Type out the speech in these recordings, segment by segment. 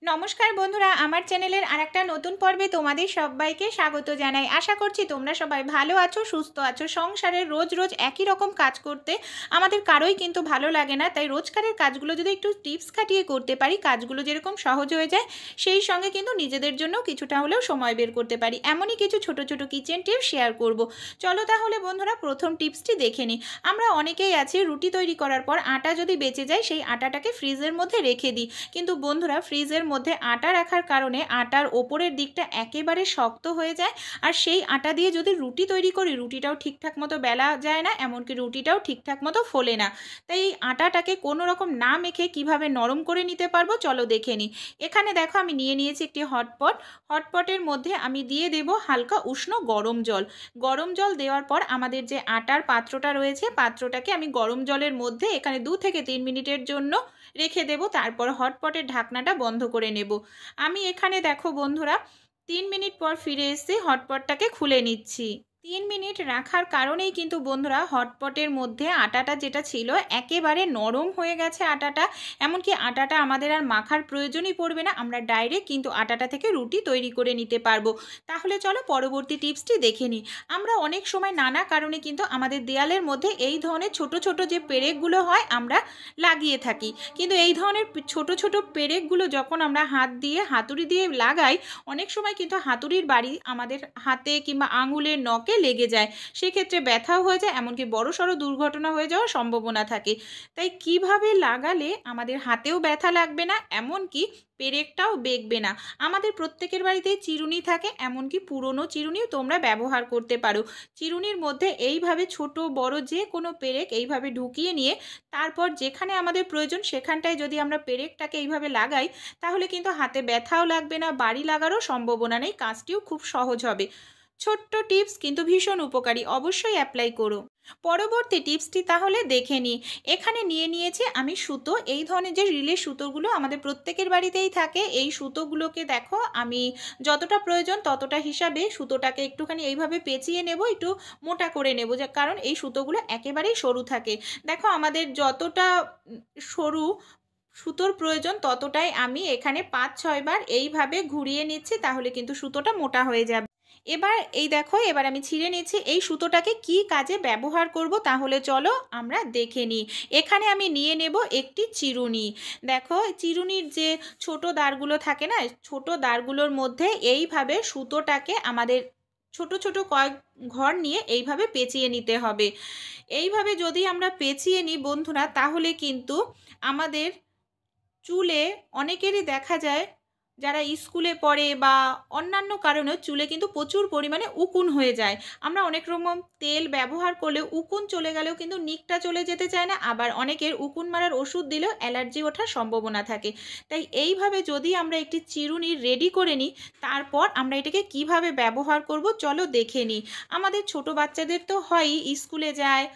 নমস্কার বন্ধুরা, আমার চ্যানেলের আরেকটা নতুন পর্বে তোমাদের সবাইকে স্বাগত জানাই। আশা করছি তোমরা সবাই ভালো আছো, সুস্থ আছো। সংসারে রোজ রোজ একই রকম কাজ করতে আমাদের কারোই কিন্তু ভালো লাগে না। তাই রোজকারের কাজগুলো যদি একটু টিপস খাটিয়ে করতে পারি, কাজগুলো যেরকম সহজ হয়ে যায়, সেই সঙ্গে কিন্তু নিজেদের জন্য কিছুটা হলেও সময় বের করতে পারি। এমনই কিছু ছোট ছোট কিচেন টিপস শেয়ার করব। চলো তাহলে বন্ধুরা, প্রথম টিপসটি দেখে নিই। আমরা অনেকেই আছি রুটি তৈরি করার পর আটা যদি বেঁচে যায়, সেই আটাটাকে ফ্রিজের মধ্যে রেখে দিই। কিন্তু বন্ধুরা, ফ্রিজের মধ্যে আটা রাখার কারণে আটার ওপরের দিকটা একেবারে শক্ত হয়ে যায়। আর সেই আটা দিয়ে যদি রুটি তৈরি করি, রুটিটাও ঠিকঠাক মতো বেলা যায় না, এমনকি রুটিটাও ঠিকঠাক মতো ফোলে না। তাই এই আটাটাকে কোনো রকম না মেখে কিভাবে নরম করে নিতে পারবো, চলো দেখে নিই। এখানে দেখো, আমি নিয়ে নিয়েছি একটি হটপট। হটপটের মধ্যে আমি দিয়ে দেব হালকা উষ্ণ গরম জল। গরম জল দেওয়ার পর আমাদের যে আটার পাত্রটা রয়েছে, পাত্রটাকে আমি গরম জলের মধ্যে এখানে 2 থেকে 3 মিনিটের জন্য রেখে দেব। তারপর হটপটের ঢাকনাটা বন্ধ করে নেব। আমি এখানে দেখো বন্ধুরা, 3 মিনিট পর ফিরে এসে হটপটটাকে খুলে নিচ্ছি। 3 মিনিট রাখার কারণেই কিন্তু বন্ধুরা, হটপটের মধ্যে আটাটা যেটা ছিল একেবারে নরম হয়ে গেছে আটাটা। এমনকি আটাটা আমাদের আর মাখার প্রয়োজনই পড়বে না, আমরা ডাইরেক্ট কিন্তু আটাটা থেকে রুটি তৈরি করে নিতে পারবো। তাহলে চলো পরবর্তী টিপসটি দেখে নিই। আমরা অনেক সময় নানা কারণে কিন্তু আমাদের দেয়ালের মধ্যে এই ধরনের ছোট ছোট যে পেরেকগুলো হয়, আমরা লাগিয়ে থাকি। কিন্তু এই ধরনের ছোট ছোট পেরেকগুলো যখন আমরা হাত দিয়ে হাতুড়ি দিয়ে লাগাই, অনেক সময় কিন্তু হাতুড়ির বাড়ি আমাদের হাতে কিংবা আঙুলের নখে লেগে যায়। সেক্ষেত্রে ব্যথাও হয়ে যায়, এমনকি বড়সড় দুর্ঘটনা হয়ে যাওয়ার সম্ভাবনা থাকে। তাই কিভাবে লাগালে আমাদের হাতেও ব্যথা লাগবে না, এমনকি পেরেকটাও বেঁকবে না। আমাদের প্রত্যেকের বাড়িতেই চিরুনি থাকে, এমনকি পুরনো চিরুনিও তোমরা ব্যবহার করতে পারো। চিরুনির মধ্যে এইভাবে ছোট বড় যে কোনো পেরেক এইভাবে ঢুকিয়ে নিয়ে তারপর যেখানে আমাদের প্রয়োজন সেখানটায় যদি আমরা পেরেকটাকে এইভাবে লাগাই, তাহলে কিন্তু হাতে ব্যথাও লাগবে না, বাড়ি লাগারও সম্ভাবনা নেই, কাজটিও খুব সহজ হবে। ছোট্ট টিপস কিন্তু ভীষণ উপকারী, অবশ্যই অ্যাপ্লাই করো। পরবর্তী টিপসটি তাহলে দেখে নিই। এখানে নিয়ে নিয়েছি আমি সুতো। এই ধরনের যে রিলের সুতোগুলো আমাদের প্রত্যেকের বাড়িতেই থাকে, এই সুতোগুলোকে দেখো আমি যতটা প্রয়োজন ততটা হিসাবে সুতোটাকে একটুখানি এইভাবে পেঁচিয়ে নেব, একটু মোটা করে নেব, যে কারণ এই সুতোগুলো একেবারেই সরু থাকে। দেখো আমাদের যতটা সরু সুতোর প্রয়োজন ততটাই আমি এখানে 5-6 বার এইভাবে ঘুরিয়ে নিচ্ছি, তাহলে কিন্তু সুতোটা মোটা হয়ে যাবে। এবার এই দেখো, এবার আমি ছিঁড়ে নিচ্ছি। এই সুতোটাকে কি কাজে ব্যবহার করব, তাহলে চলো আমরা দেখে নিই। এখানে আমি নিয়ে নেব একটি চিরুনি। দেখো, চিরুনির যে ছোট দাঁড়গুলো থাকে না, ছোট দাঁড়গুলোর মধ্যে এইভাবে সুতোটাকে আমাদের ছোট ছোট কয়েক ঘর নিয়ে এইভাবে পেঁচিয়ে নিতে হবে। এইভাবে যদি আমরা পেঁচিয়ে নিই বন্ধুরা, তাহলে কিন্তু আমাদের চুলে অনেকেরই দেখা যায়, যারা স্কুলে পড়ে বা অন্যান্য কারণে চুলে কিন্তু প্রচুর পরিমাণে উকুন হয়ে যায়। আমরা অনেক রকম তেল ব্যবহার করলেও উকুন চলে গেলেও কিন্তু নিকটা চলে যেতে চায় না, আবার অনেকের উকুন মারার ওষুধ দিলেও অ্যালার্জি ওঠার সম্ভাবনা থাকে। তাই এইভাবে যদি আমরা একটি চিরুনি রেডি করে নিই, তারপর আমরা এটাকে কিভাবে ব্যবহার করব চলো দেখে নিই। আমাদের ছোট বাচ্চাদের তো হয়ই, স্কুলে যায়,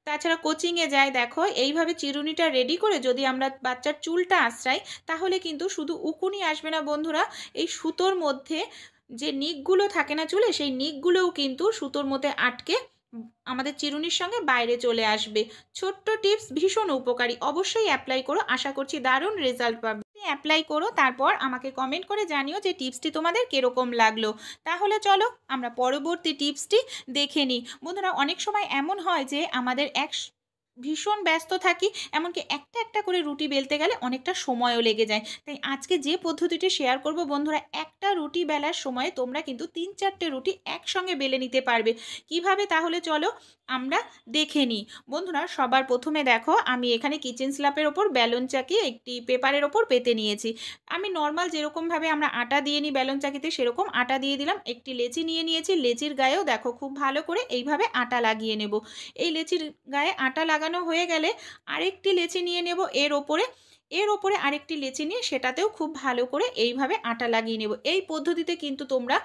তাছাড়া কোচিংয়ে যায়। দেখো, এইভাবে চিরুনিটা রেডি করে যদি আমরা বাচ্চার চুলটা আঁচড়াই, তাহলে কিন্তু শুধু উকুনই আসবে না বন্ধুরা, এই সুতোর মধ্যে যে নিকগুলো থাকে না চুলে, সেই নিকগুলোও কিন্তু সুতোর মধ্যে আটকে আমাদের চিরুনির সঙ্গে বাইরে চলে আসবে। ছোট্ট টিপস, ভীষণ উপকারী, অবশ্যই অ্যাপ্লাই করো, আশা করছি দারুণ রেজাল্ট পাবে। অ্যাপ্লাই করো, তারপর আমাকে কমেন্ট করে জানিও যে টিপসটি তোমাদের কীরকম লাগলো। তাহলে চলো আমরা পরবর্তী টিপসটি দেখে নিই। বন্ধুরা, অনেক সময় এমন হয় যে আমাদের ভীষণ ব্যস্ত থাকি, এমনকি একটা একটা করে রুটি বেলতে গেলে অনেকটা সময়ও লেগে যায়। তাই আজকে যে পদ্ধতিটি শেয়ার করব বন্ধুরা, একটা রুটি বেলার সময়ে তোমরা কিন্তু 3-4টে রুটি একসঙ্গে বেলে নিতে পারবে। কিভাবে, তাহলে চলো আমরা দেখে নিই। বন্ধুরা, সবার প্রথমে দেখো, আমি এখানে কিচেন স্ল্যাপের ওপর বেলন চাকি একটি পেপারের ওপর পেতে নিয়েছি। আমি নর্মাল যেরকমভাবে আমরা আটা দিয়ে নিই বেলন চাকিতে, সেরকম আটা দিয়ে দিলাম। একটি লেচি নিয়ে নিয়েছি, লেচির গায়েও দেখো খুব ভালো করে এইভাবে আটা লাগিয়ে নেব। এই লেচির গায়ে আটা লাগানো হয়ে গেলে আরেকটি লেচি নিয়ে নেব এর ওপরে আরেকটি লেচি নিয়ে সেটাতেও খুব ভালো করে এইভাবে আটা লাগিয়ে নেব। এই পদ্ধতিতে কিন্তু তোমরা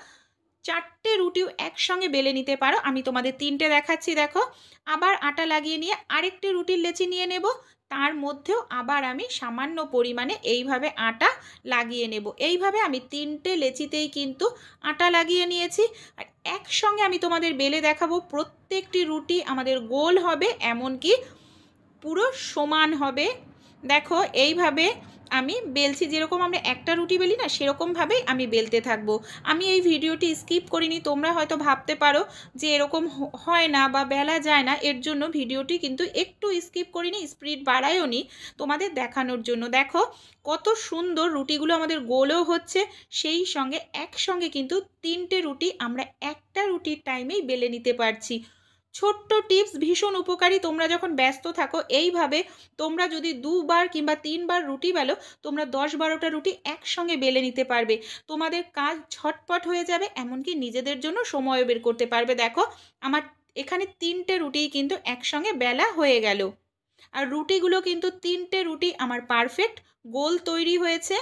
4টে রুটিও একসঙ্গে বেলে নিতে পারো। আমি তোমাদের 3টে দেখাচ্ছি। দেখো, আবার আটা লাগিয়ে নিয়ে আরেকটি রুটির লেচি নিয়ে নেব, তার মধ্যেও আবার আমি সামান্য পরিমাণে এইভাবে আটা লাগিয়ে নেব। এইভাবে আমি 3টে লেচিতেই কিন্তু আটা লাগিয়ে নিয়েছি। আর একসঙ্গে আমি তোমাদের বেলে দেখাবো, প্রত্যেকটি রুটি আমাদের গোল হবে, এমনকি পুরো সমান হবে। দেখো, এইভাবে আমি বেলছি, যেরকম আমরা একটা রুটি বেলি না সেরকমভাবেই আমি বেলতে থাকবো। আমি এই ভিডিওটি স্কিপ করিনি, তোমরা হয়তো ভাবতে পারো যে এরকম হয় না বা বেলা যায় না, এর জন্য ভিডিওটি কিন্তু একটু স্কিপ করিনি, স্পিড বাড়ায়ও নি তোমাদের দেখানোর জন্য। দেখো কত সুন্দর রুটিগুলো আমাদের গোলও হচ্ছে, সেই সঙ্গে একসঙ্গে কিন্তু 3টে রুটি আমরা একটা রুটির টাইমেই বেলে নিতে পারছি। ছোট্ট টিপস ভীষণ উপকারী। তোমরা যখন ব্যস্ত থাকো এইভাবে তোমরা যদি 2বার কিংবা 3বার রুটি বেলো, তোমরা 10-12টা রুটি একসঙ্গে বেলে নিতে পারবে। তোমাদের কাজ ঝটপট হয়ে যাবে, এমনকি নিজেদের জন্য সময়ও বের করতে পারবে। দেখো আমার এখানে 3টে রুটিই কিন্তু একসঙ্গে বেলা হয়ে গেল, আর রুটিগুলো কিন্তু 3টে রুটি আমার পারফেক্ট গোল তৈরি হয়েছে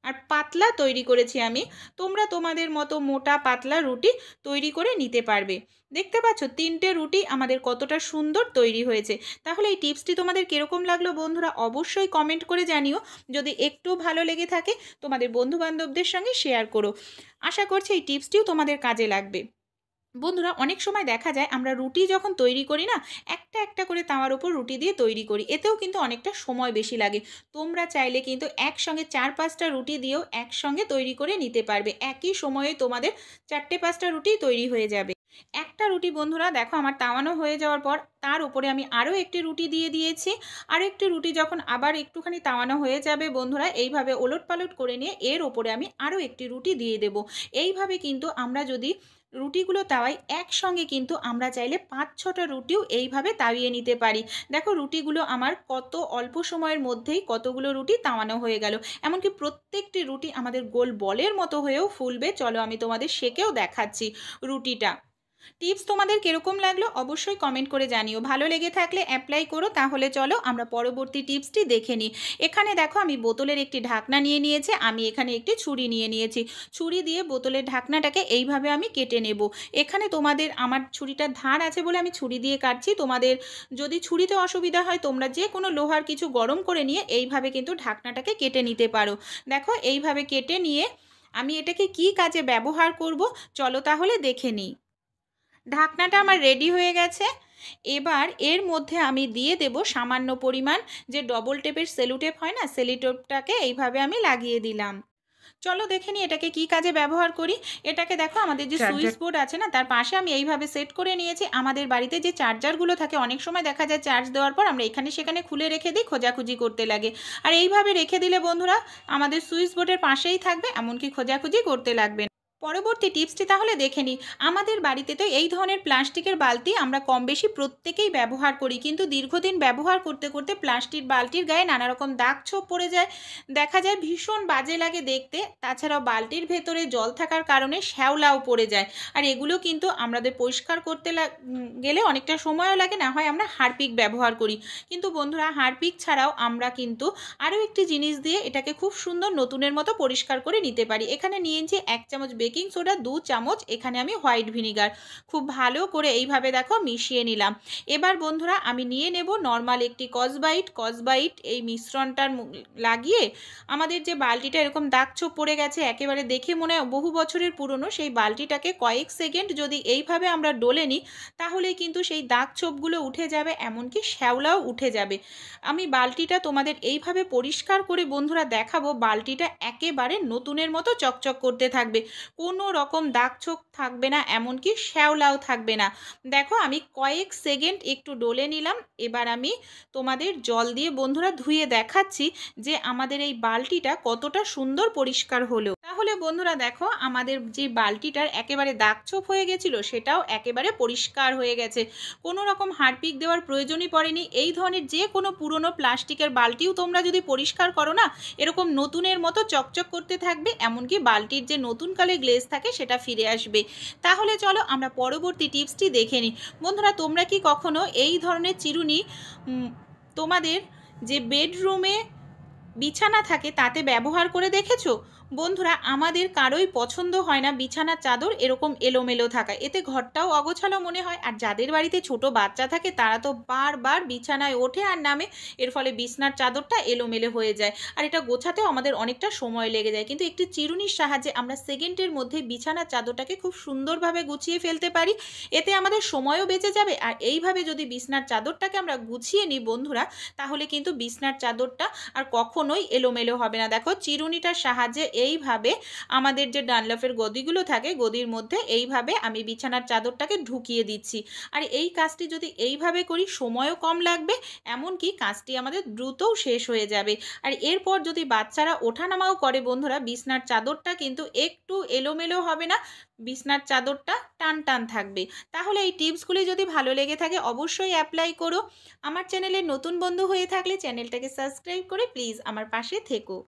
আর পাতলা তৈরি করেছি আমি। তোমরা তোমাদের মতো মোটা পাতলা রুটি তৈরি করে নিতে পারবে। দেখতে পাচ্ছ 3টে রুটি আমাদের কতটা সুন্দর তৈরি হয়েছে। তাহলে এই টিপসটি তোমাদের কীরকম লাগলো বন্ধুরা অবশ্যই কমেন্ট করে জানিও। যদি একটু ভালো লেগে থাকে তোমাদের বন্ধুবান্ধবদের সঙ্গে শেয়ার করো। আশা করছি এই টিপসটিও তোমাদের কাজে লাগবে। বন্ধুরা অনেক সময় দেখা যায় আমরা রুটি যখন তৈরি করি না, একটা একটা করে তাওয়ার উপর রুটি দিয়ে তৈরি করি, এতেও কিন্তু অনেকটা সময় বেশি লাগে। তোমরা চাইলে কিন্তু একসঙ্গে 4-5টা রুটি দিয়েও একসঙ্গে তৈরি করে নিতে পারবে, একই সময়ে তোমাদের 4-5টা রুটি তৈরি হয়ে যাবে। একটা রুটি বন্ধুরা দেখো আমার তাওয়ানো হয়ে যাওয়ার পর তার উপরে আমি আরও একটি রুটি দিয়ে দিয়েছি। আরও একটি রুটি যখন আবার একটুখানি তাওয়ানো হয়ে যাবে বন্ধুরা, এইভাবে ওলট পালট করে নিয়ে এর ওপরে আমি আরও একটি রুটি দিয়ে দেব। এইভাবে কিন্তু আমরা যদি রুটিগুলো তাওয়াই একসঙ্গে কিন্তু আমরা চাইলে 5-6টা রুটিও এইভাবে তাওয়িয়ে নিতে পারি। দেখো রুটিগুলো আমার কত অল্প সময়ের মধ্যেই কতগুলো রুটি তাওয়ানো হয়ে গেল। এমনকি প্রত্যেকটি রুটি আমাদের গোল বলের মতো হয়েও ফুলবে। চলো আমি তোমাদের সেকেও দেখাচ্ছি রুটিটা। টিপস তোমাদের কিরকম লাগলো অবশ্যই কমেন্ট করে জানিও। ভালো লেগে থাকলে অ্যাপ্লাই করো। তাহলে চলো আমরা পরবর্তী টিপসটি দেখে নিই। এখানে দেখো আমি বোতলের একটি ঢাকনা নিয়ে নিয়েছি, আমি এখানে একটি ছুরি নিয়ে নিয়েছি। ছুরি দিয়ে বোতলের ঢাকনাটাকে এইভাবে আমি কেটে নেব। এখানে তোমাদের আমার ছুরিটার ধার আছে বলে আমি ছুরি দিয়ে কাটছি। তোমাদের যদি ছুরিতে অসুবিধা হয় তোমরা যে কোনো লোহার কিছু গরম করে নিয়ে এইভাবে কিন্তু ঢাকনাটাকে কেটে নিতে পারো। দেখো এইভাবে কেটে নিয়ে আমি এটাকে কি কাজে ব্যবহার করব চলো তাহলে দেখে নিই। ঢাকনাটা আমার রেডি হয়ে গেছে। এবার এর মধ্যে আমি দিয়ে দেব সামান্য পরিমাণ যে ডবল টেপের সেলুটেপ হয় না, সেলুটেপটাকে এইভাবে আমি লাগিয়ে দিলাম। চলো দেখে নিই এটাকে কি কাজে ব্যবহার করি। এটাকে দেখো আমাদের যে সুইচ বোর্ড আছে না তার পাশে আমি এইভাবে সেট করে নিয়েছি। আমাদের বাড়িতে যে চার্জারগুলো থাকে অনেক সময় দেখা যায় চার্জ দেওয়ার পর আমরা এখানে সেখানে খুলে রেখে দিই, খোঁজাখুঁজি করতে লাগে। আর এইভাবে রেখে দিলে বন্ধুরা আমাদের সুইচ বোর্ডের পাশেই থাকবে, এমনকি খোঁজাখুঁজি করতে লাগবে না। পরবর্তী টিপসটি তাহলে দেখে নিই। আমাদের বাড়িতে তো এই ধরনের প্লাস্টিকের বালতি আমরা কম বেশি প্রত্যেকেই ব্যবহার করি, কিন্তু দীর্ঘদিন ব্যবহার করতে করতে প্লাস্টিক বালতির গায়ে নানা রকম দাগ ছোপ পড়ে যায়, দেখা যায় ভীষণ বাজে লাগে দেখতে। তাছাড়াও বালতির ভেতরে জল থাকার কারণে শ্যাওলাও পড়ে যায়, আর এগুলো কিন্তু আমাদের পরিষ্কার করতে গেলে অনেকটা সময়ও লাগে। না হয় আমরা হারপিক ব্যবহার করি, কিন্তু বন্ধুরা হারপিক ছাড়াও আমরা কিন্তু আরও একটি জিনিস দিয়ে এটাকে খুব সুন্দর নতুনের মতো পরিষ্কার করে নিতে পারি। এখানে নিয়েছি 1 চামচ বেকিং সোডা, 2 চামচ এখানে আমি হোয়াইট ভিনিগার, খুব ভালো করে এইভাবে দেখো মিশিয়ে নিলাম। এবার বন্ধুরা আমি নিয়ে নেব নর্মাল একটি কসবাইট এই মিশ্রণটার লাগিয়ে আমাদের যে বালতিটা এরকম দাগ ছোপ পড়ে গেছে একেবারে দেখে মনে হয় বহু বছরের পুরনো, সেই বালতিটাকে কয়েক সেকেন্ড যদি এইভাবে আমরা ডলে নিই তাহলে কিন্তু সেই দাগ ছোপগুলো উঠে যাবে, এমনকি শ্যাওলাও উঠে যাবে। আমি বালতিটা তোমাদের এইভাবে পরিষ্কার করে বন্ধুরা দেখাবো, বালতিটা একেবারে নতুনের মতো চকচক করতে থাকবে, কোনো রকম দাগ ছোপ থাকবে না, এমনকি শ্যাওলাও থাকবে না। দেখো আমি কয়েক সেকেন্ড একটু ডলে নিলাম। এবার আমি তোমাদের জল দিয়ে বন্ধুরা ধুয়ে দেখাচ্ছি যে আমাদের এই বালতিটা কতটা সুন্দর পরিষ্কার হলো। তাহলে বন্ধুরা দেখো আমাদের যে বালতিটার একেবারে দাগ ছোপ হয়ে গেছিলো সেটাও একেবারে পরিষ্কার হয়ে গেছে, কোনো রকম হারপিক দেওয়ার প্রয়োজনই পড়েনি। এই ধরনের যে কোনো পুরনো প্লাস্টিকের বালতিও তোমরা যদি পরিষ্কার করো না এরকম নতুনের মতো চকচক করতে থাকবে, এমনকি বালতির যে নতুন কালে গ্লেজ থাকে সেটা ফিরে আসবে। তাহলে চলো আমরা পরবর্তী টিপসটি দেখে নিই। বন্ধুরা তোমরা কি কখনো এই ধরনের চিরুনি তোমাদের যে বেডরুমে বিছানা থাকে তাতে ব্যবহার করে দেখেছো? বন্ধুরা আমাদের কারোই পছন্দ হয় না বিছানার চাদর এরকম এলোমেলো থাকা, এতে ঘরটাও অগোছালো মনে হয়। আর যাদের বাড়িতে ছোট বাচ্চা থাকে তারা তো বারবার বিছানায় ওঠে আর নামে, এর ফলে বিছানার চাদরটা এলোমেলো হয়ে যায়, আর এটা গোছাতেও আমাদের অনেকটা সময় লেগে যায়। কিন্তু একটি চিরুনির সাহায্যে আমরা সেকেন্ডের মধ্যে বিছানার চাদরটাকে খুব সুন্দরভাবে গুছিয়ে ফেলতে পারি, এতে আমাদের সময়ও বেঁচে যাবে। আর এইভাবে যদি বিছানার চাদরটাকে আমরা গুছিয়ে নিই বন্ধুরা তাহলে কিন্তু বিছানার চাদরটা আর কখনো কখনোই এলোমেলো হবে না। দেখো চিরুনিটার সাহায্যে এইভাবে আমাদের যে ডানলফের গদিগুলো থাকে গদির মধ্যে এইভাবে আমি বিছানার চাদরটাকে ঢুকিয়ে দিচ্ছি। আর এই কাজটি যদি এইভাবে করি সময়ও কম লাগবে, এমনকি কাজটি আমাদের দ্রুতও শেষ হয়ে যাবে। আর এরপর যদি বাচ্চারা ওঠানামাও করে বন্ধুরা, বিছনার চাদরটা কিন্তু একটু এলোমেলো হবে না, বিছনার চাদরটা টান টান থাকবে। তাহলে এই টিপসগুলি যদি ভালো লেগে থাকে অবশ্যই অ্যাপ্লাই করো। আমার চ্যানেলের নতুন বন্ধু হয়ে থাকলে চ্যানেলটাকে সাবস্ক্রাইব করে প্লিজ আমার পাশে থেকো।